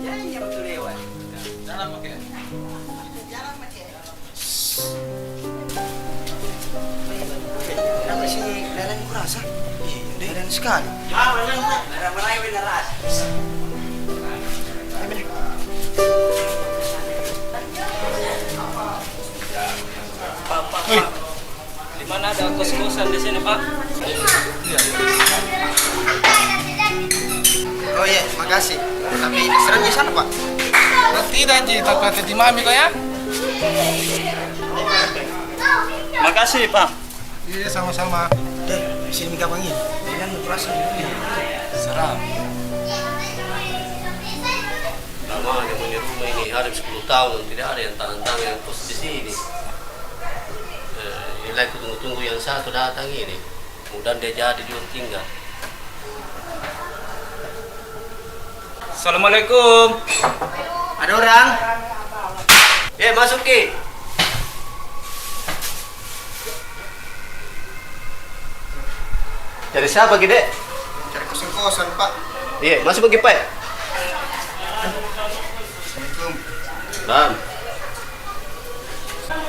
Iya betul lewat. Jalan pakai. Jalan macam. Kenapa sih dalam kurasa? Iya, dalam sekali. Ah, benar. Benar benar ras. Wih, di mana ada kos-kosan di sini, Pak? Iya. Oh iya, makasih. Tapi sering di sana, Pak. Tidak, Ji, takut di mami kok ya. Makasih, Pak. Iya, sama-sama. Deh, sini minta panggil. Jangan kurasa. Seram. Namanya punya rumah ini harus 10 tahun tidak ada yang tahan-tahan yang kos di sini. Ini lagi tunggu-tunggu yang satu datang ini. Mudah dia jadi dia tinggal. Assalamualaikum. Ada orang? Masuk Ki. Cari siapa Ki, Dek? Cari kosan-kosan, Pak. Iya, masuk pergi, Pak. Assalamualaikum. Bang,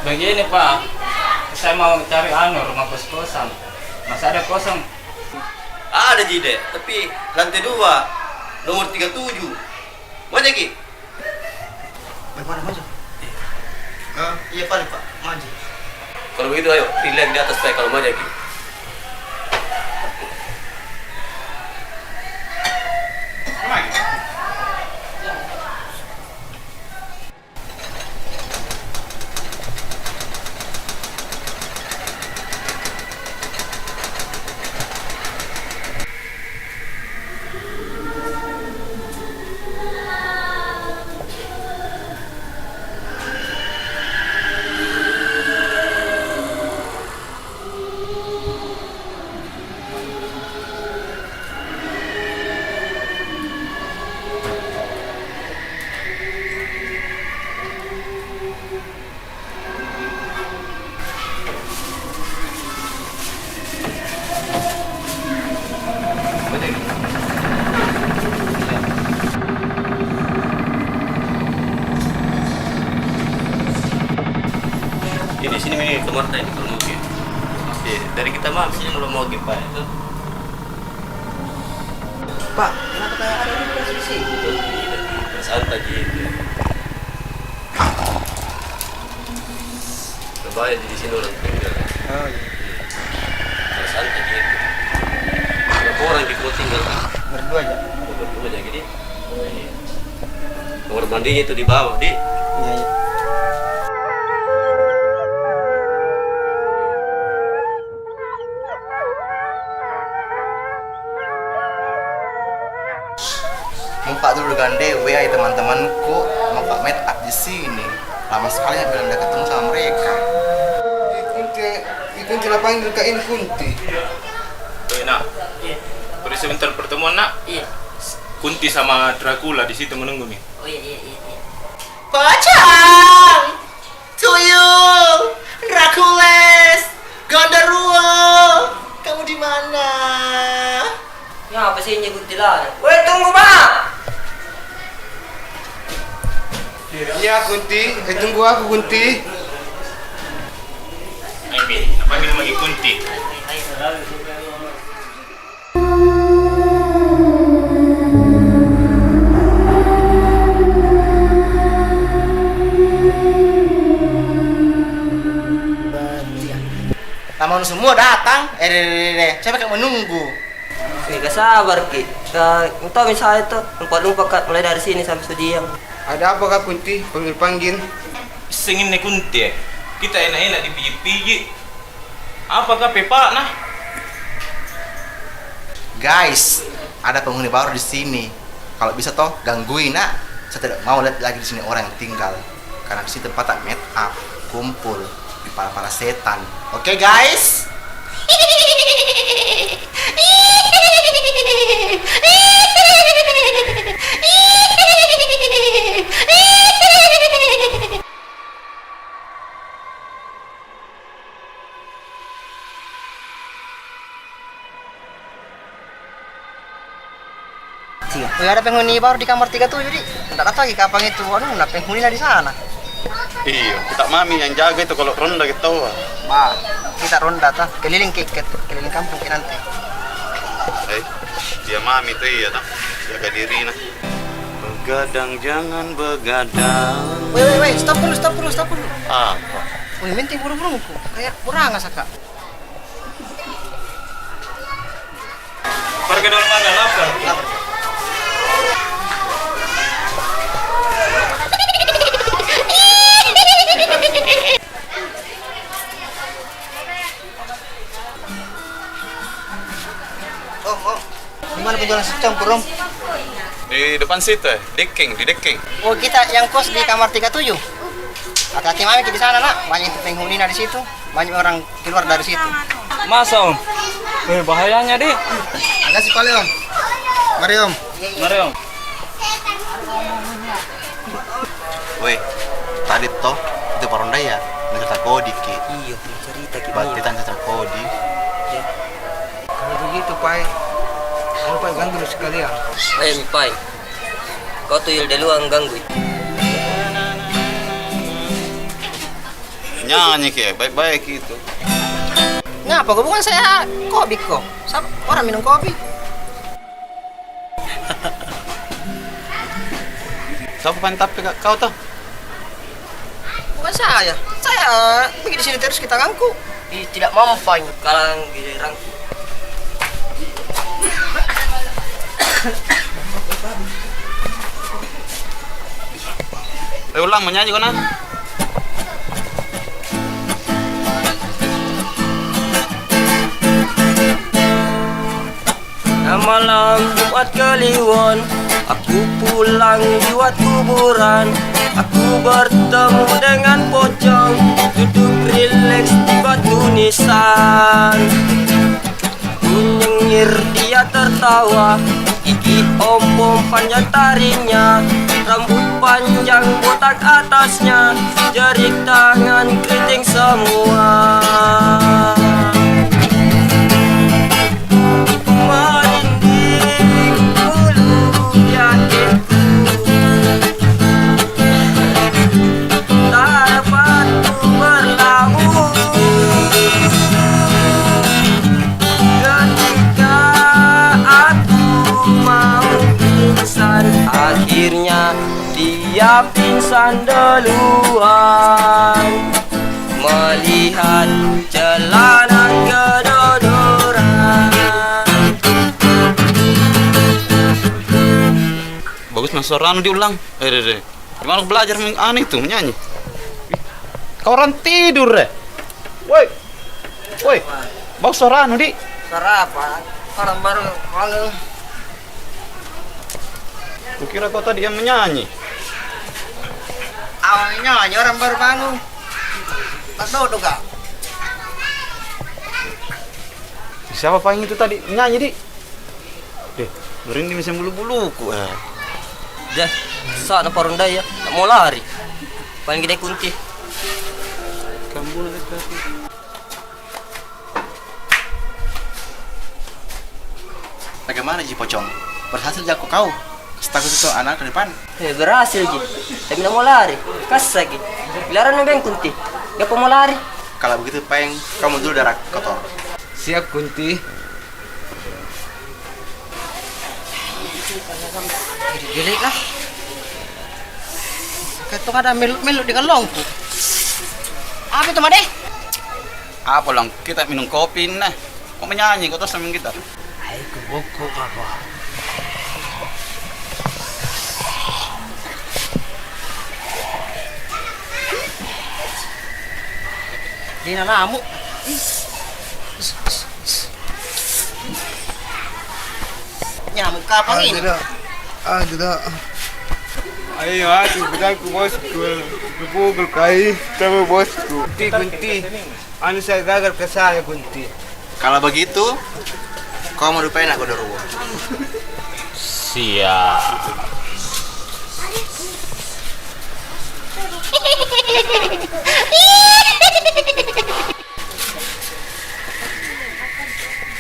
Begini, Pak. Saya mau cari rumah kos-kosan. Masih ada kosong? ada Ji, Dek, tapi lantai 2, nomor 37. Mana Ki? Bagaimana maju? Iya Pak. Maju. Kalau begitu ayo, dilihat di atas Pak kalau mana Ki. Di sini ini kamar ini kalau mau Ki. Dari kita mah sini kalau mau Ki, Pak. Itu. Pak, kenapa kayak ada di posisi? Santai gitu. Kebayang di sini orang tinggal. Oh iya. Santai gitu. Berapa orang gitu mau tinggal? Berdua aja. Berdua aja gini. Kamar mandinya itu di bawah, Di. Iya, iya. Muka dulu gande, ya teman-temanku, mau Pak Met up di sini. Lama sekali ya belum ketemu sama mereka. Kunti lah panggil kain Kunti. Oke, nak. Beri sebentar pertemuan, nak. Iya. Kunti sama Dracula di situ menunggu nih. Oh iya. Pocong, Tuyul, Dracules, Gondoruo, kamu di mana? Ya apa sih nyebut dilarang? Woi tunggu Pak. Iya, Kunti. Tunggu aku, Kunti. Ayo, panggil lagi Kunti. Namun semua datang, siapa yang menunggu? Gak sabar Ki. Entah misalnya itu lupa mulai dari sini sampai Sudiang. Ada apa Kak Kunti? Panggil-panggil. Sengin nih Kunti ya. Kita enak-enak dipijit-pijit. Apakah Pak nah? Guys, ada penghuni baru di sini. Kalau bisa toh gangguin nak. Saya tidak mau lihat lagi di sini orang yang tinggal. Karena di sini tempat meet up, kumpul di para setan. Oke guys? ada penghuni baru di kamar 37 di. Tidak tahu lagi kapan itu. Aduh, nah penghuni di sana. Iya, kita mami yang jaga itu kalau ronda gitu. Bah, kita ronda tuh keliling keliling kampung ke nanti. Dia mami tuh iya tak jaga diri nah. Begadang jangan begadang. Woi, stop dulu. Apa? Woi, minting buru-burungku. Kayak kurang asa kak. Pergi dulu mana lapar. Oh. Gimana penjualan secampur, Om? Di depan situ di dekking. Oh, kita yang kos di kamar 37. Hati-hati mami di sana, Nak. Banyak itu penghuni di situ. Banyak orang keluar dari situ. Masa Om? Bahayanya di. Makasih Pak Leon. Mari Om. Mari Om. Weh, tadi toh itu paronda ya, mencerita kodi ki. Iya, cerita ki. Batitan cerita kodi. Kalau begitu Pak, kamu Pak ganggu dulu sekalian. Mi pai. Kau tuh il deluang ganggu. Nyanyi ki, baik-baik itu. Ngapa hubungan saya kopi kok? Orang minum kopi. Siapa pantap kau tuh? Bukan saya. Saya pergi di sini terus kita ganggu. Tidak mempan kalang girang. Ulang menyanyi kau nah. Malam Jumat Kliwon, aku pulang lewat kuburan. Aku bertemu dengan pocong, duduk rileks di batu nisan. Ku nyengir, dia tertawa, gigi ompong panjang taringnya, rambut panjang botak atasnya, jari tangan keriting semua. Akhirnya dia pingsan duluan, melihat jalanan kedodoran. Bagus mas Sorano diulang. Gimana belajar aneh itu menyanyi? Kau orang tidur deh. Woi, bagus Sorano di. Sarapan. Orang baru bangun. Kukira kau tadi yang menyanyi. Awalnya hanya orang baru bangun. Tak duduk kak. Siapa paling itu tadi menyanyi di? Merinding bisa bulu-buluku. Dah, saat paronda ya, tak mau lari. Paling gede kunci. Kamu dekat. Bagaimana Ji Pocong? Berhasil jago kau? Setakut itu anak ke depan. Berhasil Ji, tapi tak mau lari. Kas lagi. Bilaran beng kunti. Gak mau lari. Kalau begitu Peng, kamu dulu darah kotor. Siap Kunti. Gede kah? Ketuk ada meluk di kalongku. Apa itu Made? Apa lang? Kita minum kopi nah. Kau menyanyi kau terus sama kita. Ayo ke boko apa? Di nanamu. Nyamuk kapang ini. Tidak. Ayo aku bilang bosku, bubul kai, sama bosku. Kunti, anu saya gagal ke saya Kunti. Kalau begitu, kau mau lupain aku dulu. Siap.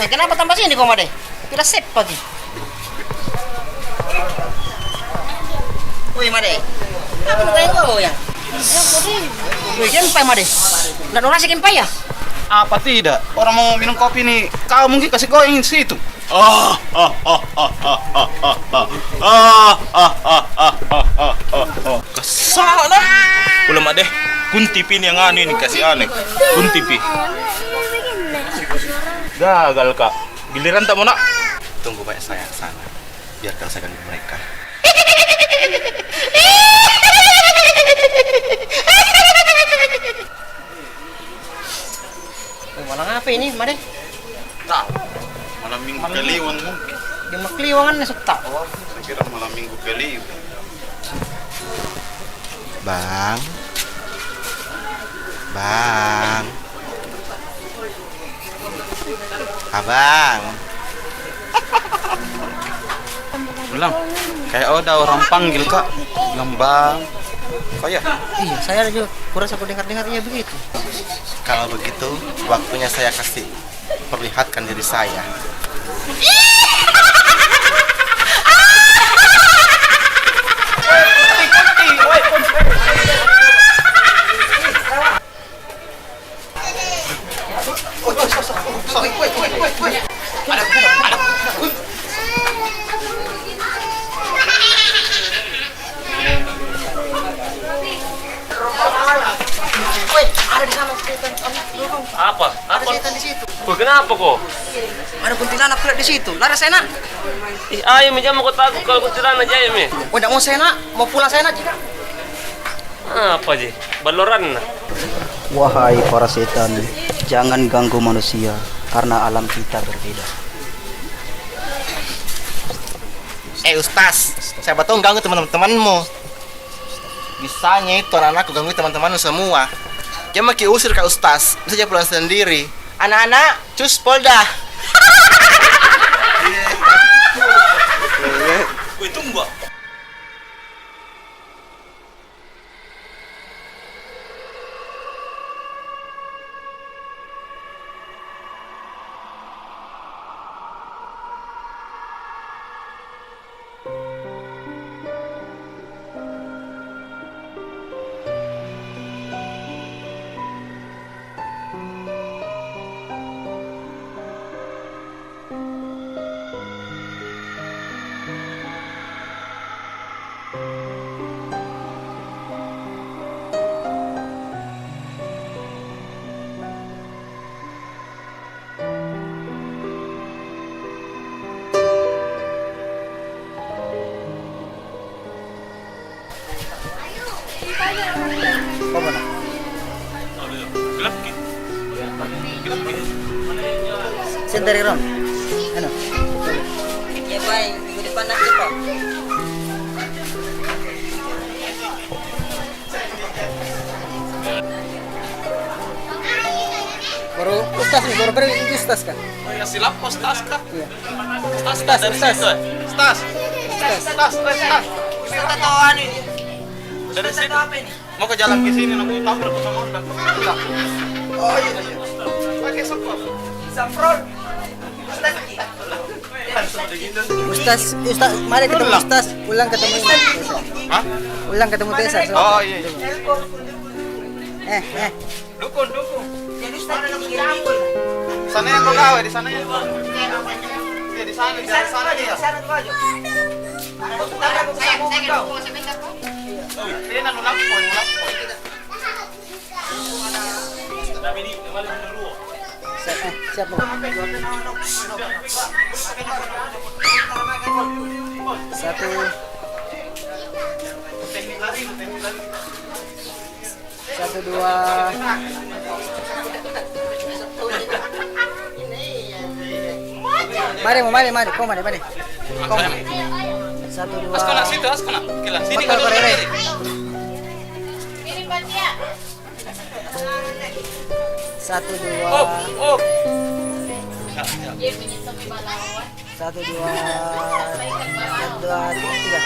Kenapa tambah sini kau Made? Kira sep pagi. Wih, Made. Apa lu kayak kau ya? Wih, kempai, Made. Nggak nolasi kempai ya? Apa tidak? Orang mau minum kopi nih, kau mungkin kasih goyang di situ. Kesana. Belum ada. Kunti pi yang aneh nih kasih aneh. Kunti pi. Gagal kak. Giliran tak mau nak. Tunggu baik saya ke sana. Biarkan saya ganggu mereka. Malang apa ini, Made? Tahu. Malam minggu keliwan mungkin. Dia makliwangan na suta. Saya kira malam minggu keliwan. Bang. Bang. Abang. Ulang. Kayak ada orang panggil kak. Bilang bang. Kok ya? Iya, saya juga kurasa aku dengar-dengarnya begitu. Kalau begitu, waktunya saya kasih perlihatkan diri saya. Woi, ada di sana setan. Apa? Ada setan di situ. Oh, kenapa kok? Ada kuntilanak pula di situ. Lari saya nak. Ayo menjam aku takut kalau kuntilanak aja me. Oh, tidak mau saya nak. Mau pulang saya nak jika. Apa sih? Baloran. Wahai para setan, jangan ganggu manusia karena alam kita berbeda. Ustaz, saya betul ganggu teman-temanmu. Bisanya itu anak-anakku ganggu teman-temanmu semua. Dia makin usir ke Ustaz, bisa aja pulang sendiri. Anak-anak, cus polda. Woi, tunggu. Gelap ki. Saya dari Ron. Ano? Ya baik, minggu depan nanti Pak. Baru Ustaz nih, baru itu Ustaz kan? Oh ya silap kok stas kak. Iya. Stas dari situ. Stas. Stas. Kita tahu ini. Dari Kita situ. tahu apa ini? Mau ke jalan ke sini aku tabrak sama Honda. Oh iya. Pakai sopor. Saffron. Ustaz, mari ketemu Ulang. Ustaz. Ulang ketemu ini. Hah? Ulang ketemu Tessa. Oh iya. Dukun. Jadi Ustaz ini. Sana yang kau gawe di sana ya. Ya di sana ya. Sana tuh aja. Ini nang ulap ko. Siapa? Satu. Satu dua. Mari. Kau mari. Kau. Satu dua. Askana situ, askana. Kila sini Motor kalau Rere. Satu dua. Oh. Satu dua. Tiga.